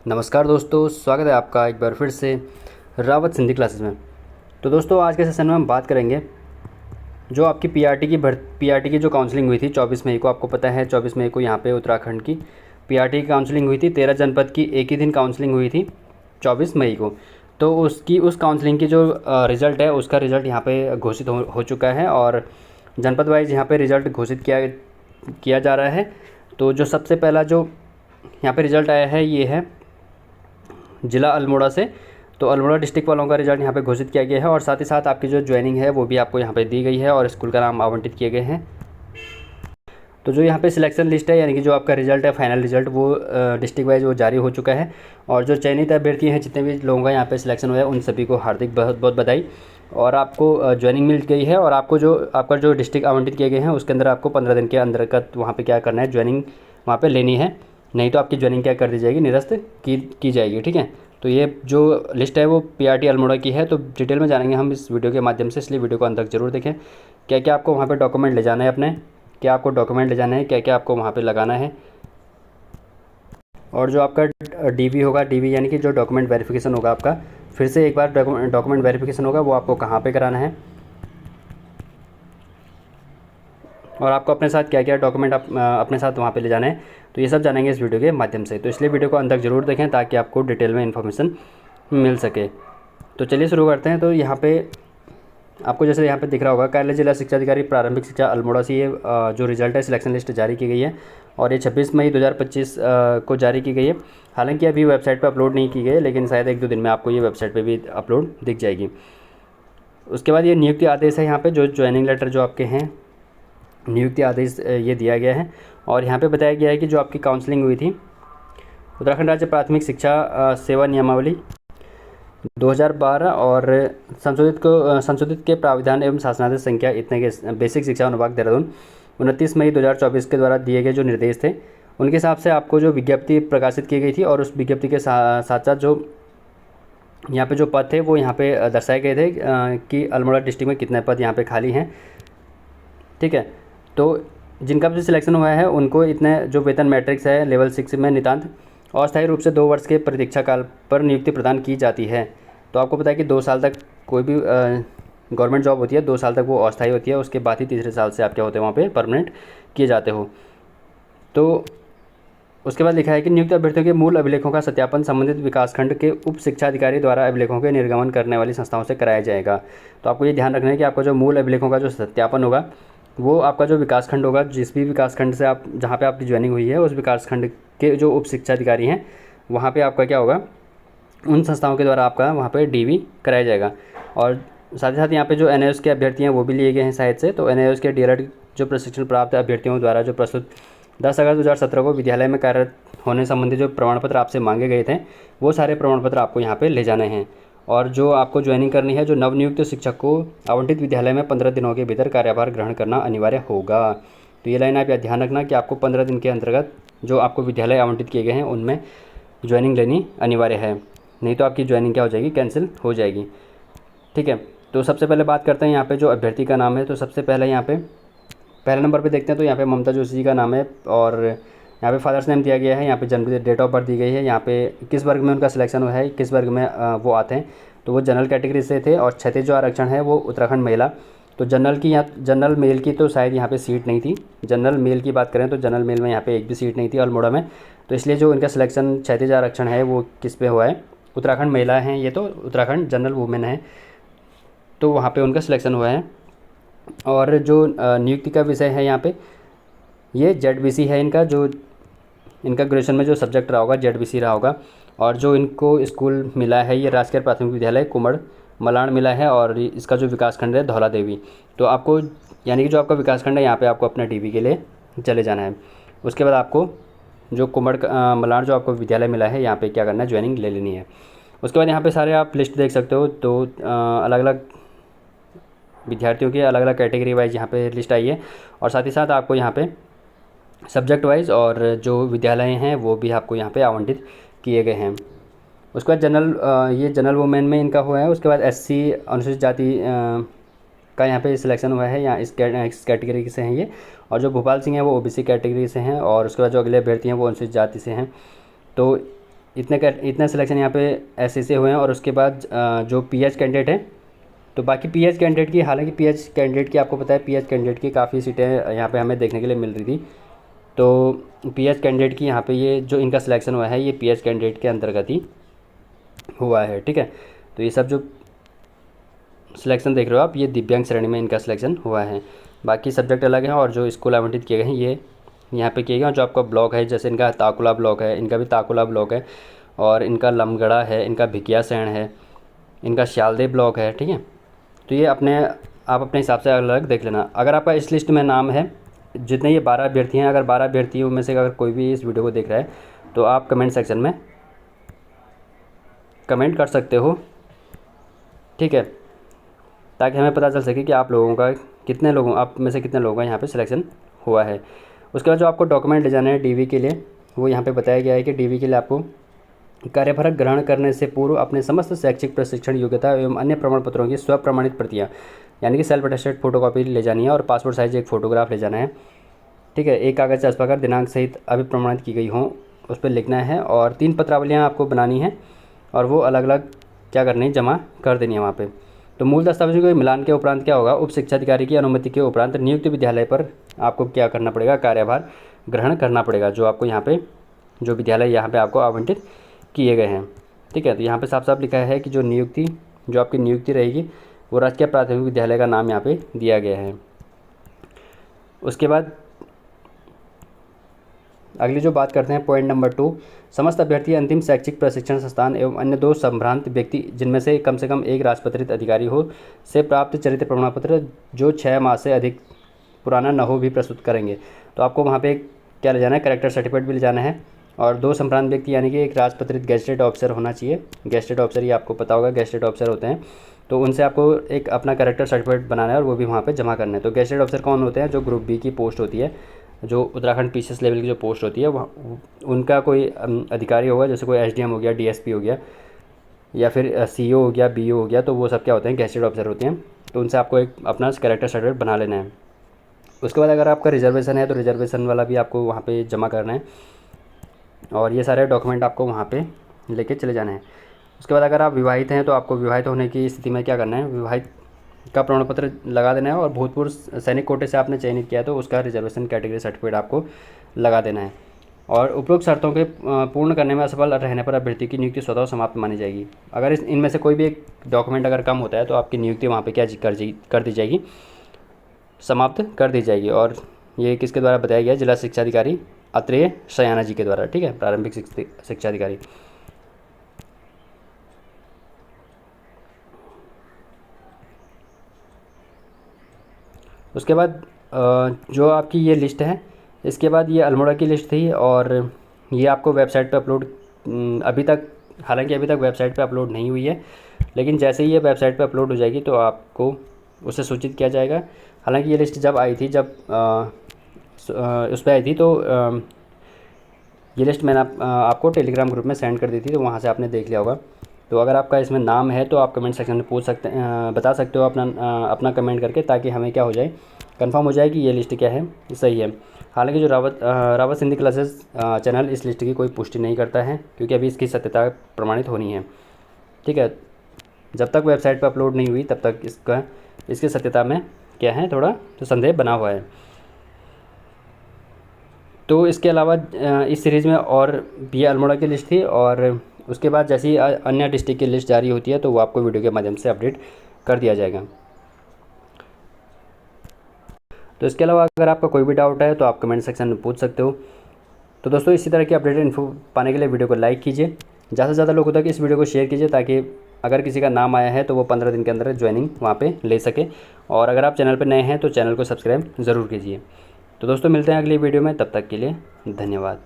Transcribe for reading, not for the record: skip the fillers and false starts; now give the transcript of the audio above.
नमस्कार दोस्तों, स्वागत है आपका एक बार फिर से रावत सिंधी क्लासेस में। तो दोस्तों, आज के सेशन में हम बात करेंगे जो आपकी पीआरटी की जो काउंसलिंग हुई थी 24 मई को। आपको पता है 24 मई को यहाँ पे उत्तराखंड की पीआरटी की काउंसलिंग हुई थी। 13 जनपद की एक ही दिन काउंसलिंग हुई थी 24 मई को। तो उस काउंसलिंग की जो रिज़ल्ट है उसका रिज़ल्ट यहाँ पे घोषित हो चुका है और जनपद वाइज यहाँ पे रिज़ल्ट घोषित किया जा रहा है। तो जो सबसे पहला जो यहाँ पे रिज़ल्ट आया है ये है ज़िला अल्मोड़ा से। तो अल्मोड़ा डिस्ट्रिक्ट वालों का रिज़ल्ट यहाँ पे घोषित किया गया है और साथ ही साथ आपकी जो ज्वाइनिंग है वो भी आपको यहाँ पे दी गई है और स्कूल का नाम आवंटित किए गए हैं। तो जो यहाँ पे सिलेक्शन लिस्ट है यानी कि जो आपका रिज़ल्ट है, फाइनल रिज़ल्ट, वो डिस्ट्रिक्ट वाइज वो जारी हो चुका है। और जो चयनित अभ्यर्थी हैं, जितने भी लोगों का यहाँ पे सिलेक्शन हुआ है, उन सभी को हार्दिक बहुत बहुत बधाई। और आपको ज्वाइनिंग मिल गई है और आपका जो डिस्ट्रिक्ट आवंटित किए गए हैं उसके अंदर आपको 15 दिन के अंतर्गत वहाँ पे क्या करना है, ज्वाइनिंग वहाँ पे लेनी है। नहीं तो आपकी ज्वाइनिंग क्या कर दी जाएगी, निरस्त की जाएगी। ठीक है। तो ये जो लिस्ट है वो पीआरटी अल्मोड़ा की है। तो डिटेल में जानेंगे हम इस वीडियो के माध्यम से, इसलिए वीडियो को अंत तक जरूर देखें। क्या क्या आपको वहाँ पे डॉक्यूमेंट ले जाना है अपने, क्या आपको डॉक्यूमेंट ले जाना है, क्या क्या आपको वहाँ पे लगाना है। और जो आपका डीवी होगा, डीवी यानी कि जो डॉक्यूमेंट वेरिफिकेशन होगा आपका, फिर से एक बार डॉक्यूमेंट वेरिफिकेशन होगा, वो आपको कहाँ पे कराना है और आपको अपने साथ क्या क्या डॉक्यूमेंट अपने साथ वहाँ पे ले जाना है। तो ये सब जानेंगे इस वीडियो के माध्यम से। तो इसलिए वीडियो को अंत तक जरूर देखें ताकि आपको डिटेल में इन्फॉर्मेशन मिल सके। तो चलिए शुरू करते हैं। तो यहाँ पे आपको जैसे यहाँ पे दिख रहा होगा, कार्यालय जिला शिक्षा अधिकारी प्रारंभिक शिक्षा अल्मोड़ा से ये जो रिजल्ट है, सिलेक्शन लिस्ट जारी की गई है और ये 26 मई 2025 को जारी की गई है। हालांकि अभी वेबसाइट पर अपलोड नहीं की गई है, लेकिन शायद 1-2 दिन में आपको ये वेबसाइट पर भी अपलोड दिख जाएगी। उसके बाद ये नियुक्ति आदेश है। यहाँ पे जो ज्वाइनिंग लेटर जो आपके हैं, नियुक्ति आदेश ये दिया गया है और यहाँ पे बताया गया है कि जो आपकी काउंसलिंग हुई थी, उत्तराखंड राज्य प्राथमिक शिक्षा सेवा नियमावली 2012 और संशोधित के प्राविधान एवं शासनादेश संख्या इतने के बेसिक शिक्षा अनुभाग देहरादून 29 मई 2024 के द्वारा दिए गए जो निर्देश थे, उनके हिसाब से आपको जो विज्ञप्ति प्रकाशित की गई थी और उस विज्ञप्ति के साथ साथ जो यहाँ पे जो पद थे वो यहाँ पे दर्शाए गए थे कि अल्मोड़ा डिस्ट्रिक्ट में कितने पद यहाँ पे खाली हैं। ठीक है। तो जिनका भी सिलेक्शन हुआ है उनको इतने जो वेतन मैट्रिक्स है लेवल 6 में नितांत अस्थायी रूप से 2 वर्ष के प्रतीक्षा काल पर नियुक्ति प्रदान की जाती है। तो आपको पता है कि 2 साल तक कोई भी गवर्नमेंट जॉब होती है, 2 साल तक वो अस्थायी होती है, उसके बाद ही तीसरे साल से आप क्या होते हैं वहाँ पे परमानेंट किए जाते हो। तो उसके बाद लिखा है कि नियुक्त अभ्यर्थियों के मूल अभिलेखों का सत्यापन संबंधित विकासखंड के उप शिक्षा अधिकारी द्वारा अभिलेखों के निर्गमन करने वाली संस्थाओं से कराया जाएगा। तो आपको ये ध्यान रखना है कि आपका जो मूल अभिलेखों का जो सत्यापन होगा वो आपका जो विकासखंड होगा, जिस भी विकासखंड से आप जहाँ पे आपकी ज्वाइनिंग हुई है उस विकासखंड के जो उप शिक्षा अधिकारी हैं वहाँ पे आपका क्या होगा, उन संस्थाओं के द्वारा आपका वहाँ पे डीवी कराया जाएगा। और साथ ही साथ यहाँ पे जो एनआईओएस के अभ्यर्थी हैं वो भी लिए गए हैं शायद से। तो एनआईओएस के डीएलएड जो प्रशिक्षण प्राप्त अभ्यर्थियों द्वारा जो प्रस्तुत 10 अगस्त 2017 को विद्यालय में कार्यरत होने संबंधी जो प्रमाण पत्र आपसे मांगे गए थे, वो सारे प्रमाण पत्र आपको यहाँ पे ले जाने हैं। और जो आपको ज्वाइनिंग करनी है, जो नवनियुक्त शिक्षक को आवंटित विद्यालय में 15 दिनों के भीतर कार्यभार ग्रहण करना अनिवार्य होगा। तो ये लाइन आप यहाँ ध्यान रखना कि आपको 15 दिन के अंतर्गत जो आपको विद्यालय आवंटित किए गए हैं उनमें ज्वाइनिंग लेनी अनिवार्य है, नहीं तो आपकी ज्वाइनिंग क्या हो जाएगी, कैंसिल हो जाएगी। ठीक है। तो सबसे पहले बात करते हैं यहाँ पे जो अभ्यर्थी का नाम है। तो सबसे पहले यहाँ पे पहले नंबर पे देखते हैं। तो यहाँ पे ममता जोशी जी का नाम है और यहाँ पे फादर्स नेम दिया गया है, यहाँ पे जन्म डेट ऑफ बर्थ दी गई है, यहाँ पे किस वर्ग में उनका सिलेक्शन हुआ है, किस वर्ग में वो आते हैं। तो वो जनरल कैटेगरी से थे और क्षैतिज जो आरक्षण है वो उत्तराखंड महिला। तो जनरल मेल की तो शायद यहाँ पे सीट नहीं थी। जनरल मेल की बात करें तो जनरल मेल में यहाँ पे एक भी सीट नहीं थी अल्मोड़ा में। तो इसलिए जो इनका सिलेक्शन क्षैतिज आरक्षण है वो किस पे हुआ है, उत्तराखंड महिला हैं ये, तो उत्तराखंड जनरल वुमेन है, तो वहाँ पे उनका सिलेक्शन हुआ है। और जो नियुक्ति का विषय है यहाँ पे ये जेडबीसी है इनका, जो इनका ग्रेजुएशन में जो सब्जेक्ट रहा होगा जेडबीसी रहा होगा। और जो इनको स्कूल मिला है ये राजकीय प्राथमिक विद्यालय कुमड़ मलाण मिला है और इसका जो विकासखंड है धौला देवी। तो आपको यानी कि जो आपका विकासखंड है यहाँ पे आपको अपना डीवी के लिए चले जाना है। उसके बाद आपको जो कुमड़ मलाण जो आपको विद्यालय मिला है यहाँ पे क्या करना है, ज्वाइनिंग ले लेनी है। उसके बाद यहाँ पे सारे आप लिस्ट देख सकते हो। तो अलग अलग विद्यार्थियों की अलग अलग कैटेगरी वाइज यहाँ पे लिस्ट आई है और साथ ही साथ आपको यहाँ पे सब्जेक्ट वाइज और जो विद्यालय हैं वो भी आपको यहाँ पे आवंटित किए गए हैं। उसके बाद ये जनरल वुमेन में इनका हुआ है। उसके बाद एससी अनुसूचित जाति का यहाँ पे सिलेक्शन हुआ है, यहाँ इस कैटेगरी से हैं ये। और जो भोपाल सिंह है वो ओबीसी कैटेगरी से हैं और उसके बाद जो अगले अभ्यर्थी हैं वो अनुसूचित जाति से हैं। तो इतने सिलेक्शन यहाँ पे ऐसे हुए हैं। और उसके बाद जो पीएच कैंडिडेट हैं, तो बाकी पीएच कैंडिडेट की, हालांकि पीएच कैंडिडेट की आपको पता है पीएच कैंडिडेट की काफ़ी सीटें यहाँ पे हमें देखने के लिए मिल रही थी। तो पीएच कैंडिडेट की यहाँ पे ये जो इनका सिलेक्शन हुआ है ये पीएच कैंडिडेट के अंतर्गत ही हुआ है, ठीक है। तो ये सब जो सिलेक्शन देख रहे हो आप, ये दिव्यांग श्रेणी में इनका सिलेक्शन हुआ है। बाकी सब्जेक्ट अलग हैं और जो स्कूल आवंटित किए गए हैं ये यहाँ पे किए गए हैं। जो आपका ब्लॉक है, जैसे इनका ताकुला ब्लॉक है, इनका भी ताकुला ब्लॉक है, और इनका लमगड़ा है, इनका भिकियासैण है, इनका श्यालदे ब्लॉक है, ठीक है। तो ये आप अपने हिसाब से अलग देख लेना। अगर आपका इस लिस्ट में नाम है, जितने ये 12 अभ्यर्थी हैं, अगर 12 अभ्यर्थियों में से अगर कोई भी इस वीडियो को देख रहा है तो आप कमेंट सेक्शन में कमेंट कर सकते हो, ठीक है, ताकि हमें पता चल सके कि आप में से कितने लोगों का यहाँ पे सिलेक्शन हुआ है। उसके बाद जो आपको डॉक्यूमेंट ले जाने हैं डीवी के लिए, वो यहाँ पे बताया गया है कि डीवी के लिए आपको कार्यभार ग्रहण करने से पूर्व अपने समस्त शैक्षिक प्रशिक्षण योग्यता एवं अन्य प्रमाण पत्रों की स्वप्रमाणित प्रतियाँ, यानी कि सेल्फ अटेस्टेड फोटोकॉपी ले जानी है, और पासपोर्ट साइज एक फ़ोटोग्राफ ले जाना है, ठीक है। एक कागज़ छापाकर दिनांक सहित अभिप्रमाणित की गई हों उस पर लिखना है, और 3 पत्रावलियाँ आपको बनानी है और वो अलग अलग क्या करनी है, जमा कर देनी है वहाँ पे। तो मूल दस्तावेजों के मिलान के उपरांत क्या होगा, उप शिक्षाधिकारी की अनुमति के उपरांत नियुक्त विद्यालय पर आपको क्या करना पड़ेगा, कार्यभार ग्रहण करना पड़ेगा, जो आपको यहाँ पे जो विद्यालय यहाँ पे आपको आवंटित किए गए हैं, ठीक है। तो यहाँ पे साफ साफ लिखा है कि जो आपकी नियुक्ति रहेगी वो राजकीय प्राथमिक विद्यालय का नाम यहाँ पे दिया गया है। उसके बाद अगली जो बात करते हैं, पॉइंट नंबर 2, समस्त अभ्यर्थी अंतिम शैक्षिक प्रशिक्षण संस्थान एवं अन्य 2 संभ्रांत व्यक्ति जिनमें से कम एक राजपत्रित अधिकारी हो से प्राप्त चरित्र प्रमाण पत्र जो 6 माह से अधिक पुराना न हो भी प्रस्तुत करेंगे। तो आपको वहाँ पे क्या ले जाना है, कैरेक्टर सर्टिफिकेट भी ले जाना है, और 2 संभ्रांत व्यक्ति यानी कि एक राजपत्रित गेजेटेड ऑफिसर होना चाहिए। गेजेटेड ऑफिसर, ये आपको पता होगा गेजेटेड ऑफिसर होते हैं, तो उनसे आपको एक अपना कैरेक्टर सर्टिफिकेट बनाना है और वो भी वहाँ पे जमा करना है। तो गेजेटेड ऑफिसर कौन होते हैं, जो ग्रुप बी की पोस्ट होती है, जो उत्तराखंड पीसीएस लेवल की जो पोस्ट होती है, वह उनका कोई अधिकारी होगा, जैसे कोई एसडीएम हो गया, डीएसपी हो गया, या फिर सीईओ हो गया, बीईओ हो गया, तो वो सब क्या होते हैं, गेजेटेड ऑफिसर होते हैं। तो उनसे आपको एक अपना कैरेक्टर सर्टिफिकेट बना लेना है। उसके बाद अगर आपका रिजर्वेशन है तो रिजर्वेशन वाला भी आपको वहाँ पे जमा करना है, और ये सारे डॉक्यूमेंट आपको वहाँ पे लेके चले जाना है। उसके बाद अगर आप विवाहित हैं तो आपको विवाहित होने की स्थिति में क्या करना है, विवाहित का प्रमाण पत्र लगा देना है, और भूतपूर्व सैनिक कोटे से आपने चयनित किया तो उसका रिजर्वेशन कैटेगरी सर्टिफिकेट आपको लगा देना है। और उपरोक्त शर्तों के पूर्ण करने में असफल रहने पर अभ्यर्थी की नियुक्ति स्वतः समाप्त मानी जाएगी। अगर इनमें से कोई भी एक डॉक्यूमेंट अगर कम होता है तो आपकी नियुक्ति वहाँ पे क्या कर दी जाएगी, समाप्त कर दी जाएगी। और ये किसके द्वारा बताया गया, जिला शिक्षाधिकारी अत्रेय सयाना जी के द्वारा, ठीक है, प्रारंभिक शिक्षाधिकारी। उसके बाद जो आपकी ये लिस्ट है, इसके बाद ये अल्मोड़ा की लिस्ट थी, और ये आपको वेबसाइट पे अपलोड अभी तक वेबसाइट पे अपलोड नहीं हुई है, लेकिन जैसे ही ये वेबसाइट पे अपलोड हो जाएगी तो आपको उससे सूचित किया जाएगा। हालांकि ये लिस्ट जब आई थी, उस पर आई थी, तो ये लिस्ट मैंने आपको टेलीग्राम ग्रुप में सेंड कर दी थी, तो वहाँ से आपने देख लिया होगा। तो अगर आपका इसमें नाम है तो आप कमेंट सेक्शन में बता सकते हो अपना कमेंट करके, ताकि हमें क्या हो जाए, कंफर्म हो जाए कि ये लिस्ट क्या है, सही है। हालांकि जो रावत सिंधी क्लासेस चैनल इस लिस्ट की कोई पुष्टि नहीं करता है, क्योंकि अभी इसकी सत्यता प्रमाणित होनी है, ठीक है। जब तक वेबसाइट पर अपलोड नहीं हुई तब तक इसकी सत्यता में क्या है, थोड़ा तो संदेह बना हुआ है। तो इसके अलावा इस सीरीज़ में और भी अल्मोड़ा की लिस्ट थी, और उसके बाद जैसे ही अन्य डिस्ट्रिक्ट की लिस्ट जारी होती है तो वो आपको वीडियो के माध्यम से अपडेट कर दिया जाएगा। तो इसके अलावा अगर आपका कोई भी डाउट है तो आप कमेंट सेक्शन में पूछ सकते हो। तो दोस्तों, इसी तरह की अपडेटेड इन्फो पाने के लिए वीडियो को लाइक कीजिए, ज़्यादा से ज़्यादा लोगों तक इस वीडियो को शेयर कीजिए, ताकि अगर किसी का नाम आया है तो वो 15 दिन के अंदर ज्वाइनिंग वहाँ पे ले सके। और अगर आप चैनल पर नए हैं तो चैनल को सब्सक्राइब ज़रूर कीजिए। तो दोस्तों, मिलते हैं अगली वीडियो में, तब तक के लिए धन्यवाद।